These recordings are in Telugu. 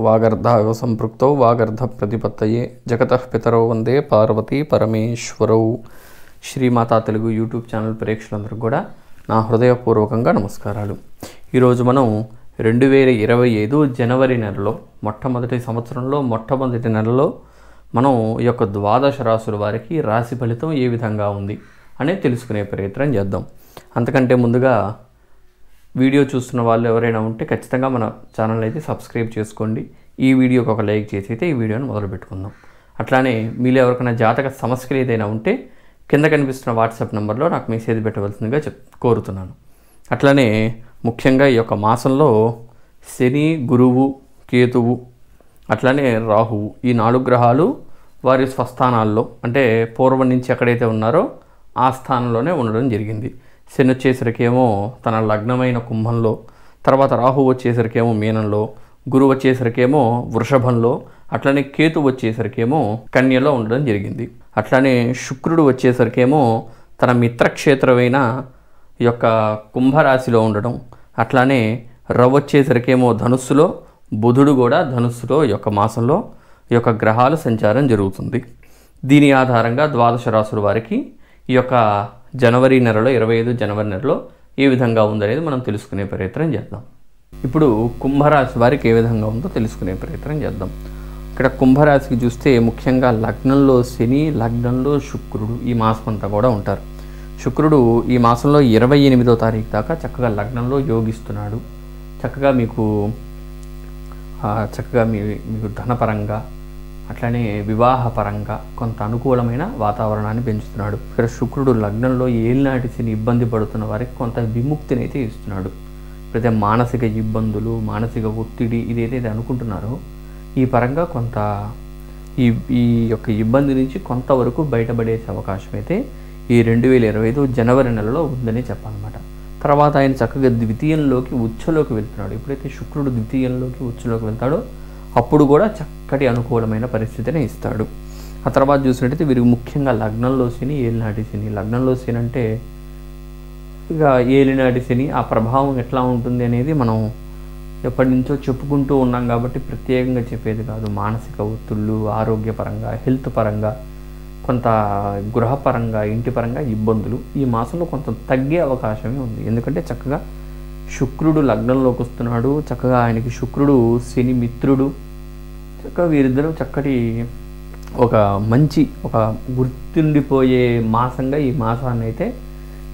వాగర్ధావ సంపృక్తౌ వాగర్ధ ప్రతిపత్తయే జగతః పితరౌ వందే పార్వతీ పరమేశ్వరౌ. శ్రీమాతా తెలుగు యూట్యూబ్ ఛానల్ ప్రేక్షకులందరికీ కూడా నా హృదయపూర్వకంగా నమస్కారాలు. ఈరోజు మనం 2025 జనవరి నెలలో మొట్టమొదటి సంవత్సరంలో మొట్టమొదటి నెలలో మనం ఈ యొక్క ద్వాదశ రాశుల వారికి రాశి ఫలితం ఏ విధంగా ఉంది అనేది తెలుసుకునే ప్రయత్నం చేద్దాం. అంతకంటే ముందుగా వీడియో చూస్తున్న వాళ్ళు ఎవరైనా ఉంటే ఖచ్చితంగా మన ఛానల్ అయితే సబ్స్క్రైబ్ చేసుకోండి. ఈ వీడియోకి ఒక లైక్ చేసి అయితే ఈ వీడియోని మొదలు పెట్టుకుందాం. అట్లానే మీలో ఎవరికైనా జాతక సమస్యలు ఏదైనా ఉంటే కింద కనిపిస్తున్న వాట్సాప్ నెంబర్లో నాకు మెసేజ్ పెట్టవలసిందిగా కోరుతున్నాను. అట్లానే ముఖ్యంగా ఈ యొక్క మాసంలో శని, గురువు, కేతువు అట్లానే రాహువు ఈ 4 గ్రహాలు వారి స్వస్థానాల్లో అంటే పూర్వం నుంచి ఎక్కడైతే ఉన్నారో ఆ స్థానంలోనే ఉండడం జరిగింది. శని వచ్చేసరికేమో తన లగ్నమైన కుంభంలో, తర్వాత రాహు వచ్చేసరికేమో మీనంలో, గురువు వచ్చేసరికేమో వృషభంలో, అట్లనే కేతు వచ్చేసరికేమో కన్యలో ఉండడం జరిగింది. అట్లానే శుక్రుడు వచ్చేసరికేమో తన మిత్రక్షేత్రమైన ఈ యొక్క కుంభరాశిలో ఉండడం, అట్లానే రవి వచ్చేసరికేమో ధనుస్సులో, బుధుడు కూడా ధనుస్సులో ఈ యొక్క మాసంలో ఈ యొక్క గ్రహాలు సంచారం జరుగుతుంది. దీని ఆధారంగా ద్వాదశ రాశుల వారికి ఈ యొక్క జనవరి నెలలో 25 జనవరి నెలలో ఏ విధంగా ఉందనేది మనం తెలుసుకునే ప్రయత్నం చేద్దాం. ఇప్పుడు కుంభరాశి వారికి ఏ విధంగా ఉందో తెలుసుకునే ప్రయత్నం చేద్దాం. ఇక్కడ కుంభరాశికి చూస్తే ముఖ్యంగా లగ్నంలో శని, లగ్నంలో శుక్రుడు ఈ మాసం అంతా కూడా ఉంటారు. శుక్రుడు ఈ మాసంలో 28వ తారీఖు దాకా చక్కగా లగ్నంలో యోగిస్తున్నాడు. చక్కగా మీకు ధనపరంగా అట్లనే వివాహపరంగా కొంత అనుకూలమైన వాతావరణాన్ని పెంచుతున్నాడు. ఇక్కడ శుక్రుడు లగ్నంలో ఏలినాటి శని ఇబ్బంది పడుతున్న వారికి కొంత విముక్తిని అయితే ఇస్తున్నాడు. ఇప్పుడైతే మానసిక ఇబ్బందులు, మానసిక ఒత్తిడి ఇదైతే అనుకుంటున్నారో ఈ పరంగా కొంత ఈ యొక్క ఇబ్బంది నుంచి కొంతవరకు బయటపడేసే అవకాశం అయితే ఈ 2025 జనవరి నెలలో ఉందని చెప్పాలన్నమాట. తర్వాత ఆయన చక్కగా ద్వితీయంలోకి ఉచ్చలోకి వెళ్తున్నాడు. ఎప్పుడైతే శుక్రుడు ద్వితీయంలోకి ఉచ్చలోకి వెళ్తాడో అప్పుడు కూడా చక్కటి అనుకూలమైన పరిస్థితిని ఇస్తాడు. ఆ తర్వాత చూసినట్టయితే వీరికి ముఖ్యంగా లగ్నంలో శని, ఏలినాటి శని. లగ్నంలో శని అంటే ఇక ఏలినాటి శని ఆ ప్రభావం ఎట్లా ఉంటుంది అనేది మనం ఎప్పటి నుంచో చెప్పుకుంటూ ఉన్నాం కాబట్టి ప్రత్యేకంగా చెప్పేది కాదు. మానసిక ఒత్తిళ్ళు, ఆరోగ్యపరంగా, హెల్త్ పరంగా, కొంత గృహపరంగా, ఇంటి పరంగా ఇబ్బందులు ఈ మాసంలో కొంత తగ్గే అవకాశమే ఉంది. ఎందుకంటే చక్కగా శుక్రుడు లగ్నంలోకి వస్తున్నాడు. చక్కగా ఆయనకి శుక్రుడు శని మిత్రుడు. చక్కగా వీరిద్దరూ చక్కటి ఒక గుర్తుండిపోయే మాసంగా ఈ మాసాన్ని అయితే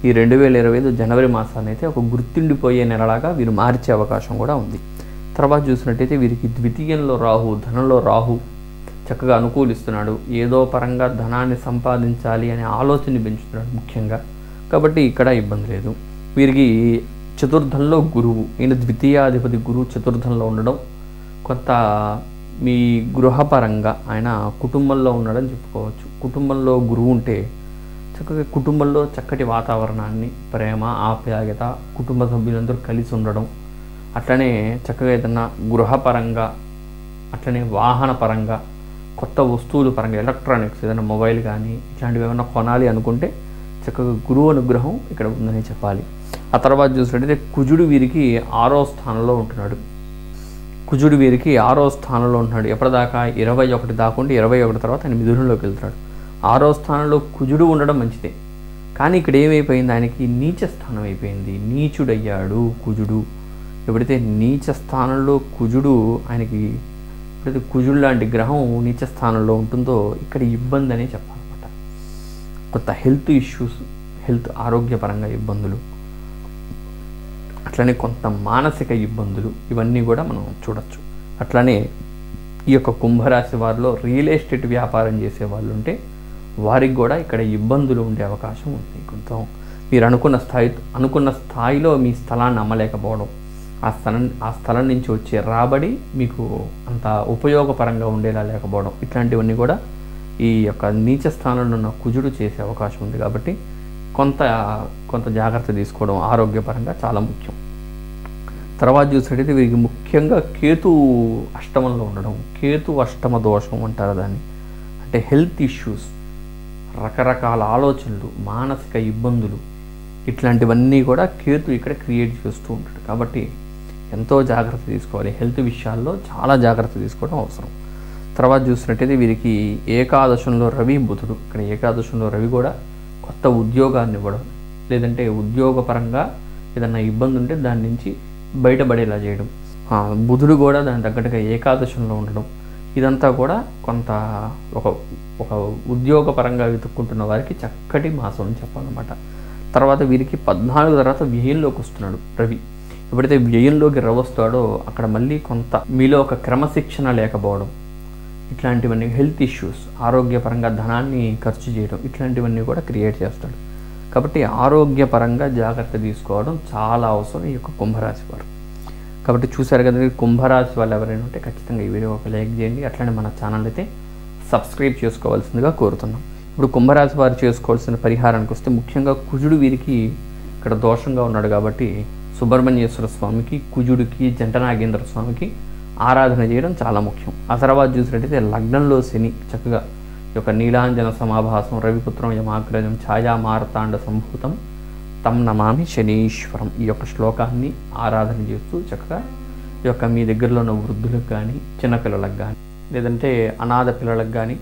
ఈ 2025 జనవరి మాసాన్ని అయితే ఒక గుర్తుండిపోయే నెలలాగా వీరు మార్చే అవకాశం కూడా ఉంది. తర్వాత చూసినట్టయితే వీరికి ద్వితీయంలో రాహు, ధనంలో రాహు చక్కగా అనుకూలిస్తున్నాడు. ఏదో పరంగా ధనాన్ని సంపాదించాలి అనే ఆలోచనని పెంచుతున్నాడు ముఖ్యంగా. కాబట్టి ఇక్కడ ఇబ్బంది లేదు. వీరికి చతుర్థంలో గురువు, ఈయన ద్వితీయాధిపతి గురువు చతుర్థంలో ఉండడం కొంత మీ గృహపరంగా ఆయన కుటుంబంలో ఉన్నాడని చెప్పుకోవచ్చు. కుటుంబంలో గురువు ఉంటే చక్కగా కుటుంబంలో చక్కటి వాతావరణాన్ని, ప్రేమ, ఆప్యాయత, కుటుంబ సభ్యులందరూ కలిసి ఉండడం, అట్లనే చక్కగా ఏదన్నా గృహపరంగా, అట్లనే వాహన పరంగా, కొత్త వస్తువుల పరంగా, ఎలక్ట్రానిక్స్ ఏదైనా మొబైల్ కానీ ఇట్లాంటివి ఏమైనా కొనాలి అనుకుంటే చక్కగా గురువు అనుగ్రహం ఇక్కడ ఉందని చెప్పాలి. ఆ తర్వాత చూసినట్టయితే కుజుడు వీరికి 6వ స్థానంలో ఉంటున్నాడు. కుజుడు వీరికి 6వ స్థానంలో ఉంటున్నాడు. ఎప్పటిదాకా 21 దాకా ఉండి 21 తర్వాత ఆయన మిథునంలోకి వెళ్తున్నాడు. 6వ స్థానంలో కుజుడు ఉండడం మంచిదే, కానీ ఇక్కడ ఏమైపోయింది, ఆయనకి నీచ స్థానం అయిపోయింది. నీచుడయ్యాడు కుజుడు. ఎప్పుడైతే నీచ స్థానంలో కుజుడు ఆయనకి ఎప్పుడైతే కుజుడు లాంటి గ్రహం నీచ స్థానంలో ఉంటుందో ఇక్కడ ఇబ్బంది అనే చెప్పాలన్నమాట. కొత్త హెల్త్ ఇష్యూస్, హెల్త్ ఆరోగ్యపరంగా ఇబ్బందులు, అట్లనే కొంత మానసిక ఇబ్బందులు ఇవన్నీ కూడా మనం చూడొచ్చు. అట్లనే ఈ యొక్క కుంభరాశి వారిలో రియల్ ఎస్టేట్ వ్యాపారం చేసే వాళ్ళు ఉంటే వారికి కూడా ఇక్కడ ఇబ్బందులు ఉండే అవకాశం ఉంది. కొంత మీరు అనుకున్న స్థాయిలో మీ స్థలాన్ని అమ్మలేకపోవడం, ఆ స్థలం నుంచి వచ్చే రాబడి మీకు అంత ఉపయోగపరంగా ఉండేలా లేకపోవడం, ఇట్లాంటివన్నీ కూడా ఈ యొక్క నీచ స్థానంలో ఉన్న కుజుడు చేసే అవకాశం ఉంది. కాబట్టి కొంత జాగ్రత్త తీసుకోవడం ఆరోగ్యపరంగా చాలా ముఖ్యం. తర్వాత చూసినట్టయితే వీరికి ముఖ్యంగా కేతు అష్టమంలో ఉండడం, కేతు అష్టమ దోషం అంటారు దాన్ని. అంటే హెల్త్ ఇష్యూస్, రకరకాల ఆలోచనలు, మానసిక ఇబ్బందులు ఇట్లాంటివన్నీ కూడా కేతు ఇక్కడ క్రియేట్ చేస్తూ ఉంటాడు. కాబట్టి ఎంతో జాగ్రత్త తీసుకోవాలి. హెల్త్ విషయాల్లో చాలా జాగ్రత్త తీసుకోవడం అవసరం. తర్వాత చూసినట్టయితే వీరికి ఏకాదశంలో రవి బుధుడు, ఇక్కడ ఏకాదశంలో రవి కూడా కొత్త ఉద్యోగాన్ని ఇవ్వడం, లేదంటే ఉద్యోగపరంగా ఏదన్నా ఇబ్బంది ఉంటే దాని నుంచి బయటపడేలా చేయడం. బుధుడు కూడా దాని తగ్గట్టుగా ఏకాదశంలో ఉండడం, ఇదంతా కూడా కొంత ఒక ఉద్యోగపరంగా వెతుక్కుంటున్న వారికి చక్కటి మాసం అని చెప్పాలన్నమాట. తర్వాత వీరికి 14 తర్వాత వ్యయంలోకి వస్తున్నాడు రవి. ఎప్పుడైతే వ్యయంలోకి రవి వస్తాడో అక్కడ మళ్ళీ కొంత మీలో ఒక క్రమశిక్షణ లేకపోవడం, ఇట్లాంటివన్నీ హెల్త్ ఇష్యూస్, ఆరోగ్యపరంగా ధనాన్ని ఖర్చు చేయడం, ఇట్లాంటివన్నీ కూడా క్రియేట్ చేస్తాడు. కాబట్టి ఆరోగ్యపరంగా జాగ్రత్త తీసుకోవడం చాలా అవసరం ఈ యొక్క కుంభరాశి వారు. కాబట్టి చూసారు కదా, కుంభరాశి వాళ్ళు ఎవరైనా ఉంటే ఖచ్చితంగా ఈ వీడియో ఒక లైక్ చేయండి. అట్లనే మన ఛానల్ అయితే సబ్స్క్రైబ్ చేసుకోవాల్సిందిగా కోరుతున్నాం. ఇప్పుడు కుంభరాశి వారు చేసుకోవాల్సిన పరిహారానికి వస్తే ముఖ్యంగా కుజుడు వీరికి ఇక్కడ దోషంగా ఉన్నాడు కాబట్టి సుబ్రహ్మణ్యేశ్వర స్వామికి, కుజుడికి, జంటనాగేంద్ర స్వామికి ఆరాధన చేయడం చాలా ముఖ్యం. ఆ తర్వాత చూసినట్టయితే లగ్నంలో శని చక్కగా ఈ యొక్క నీలాంజన సమాభాసం రవిపుత్రం యమాగ్రజం ఛాయా మార్తాండ సంభూతం తం నమామి శనీశ్వరం, ఈ యొక్క శ్లోకాన్ని ఆరాధన చేస్తూ చక్కగా ఈ యొక్క మీ దగ్గరలో ఉన్న వృద్ధులకు కానీ, చిన్నపిల్లలకు కానీ, లేదంటే అనాథ పిల్లలకు కానీ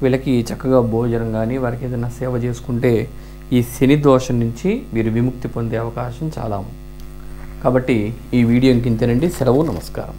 వీళ్ళకి చక్కగా భోజనం కానీ వారికి ఏదైనా సేవ చేసుకుంటే ఈ శని దోషం నుంచి వీరు విముక్తి పొందే అవకాశం చాలా ఉంది. కాబట్టి ఈ వీడియో ఇంతేనండి. సెలవు, నమస్కారం.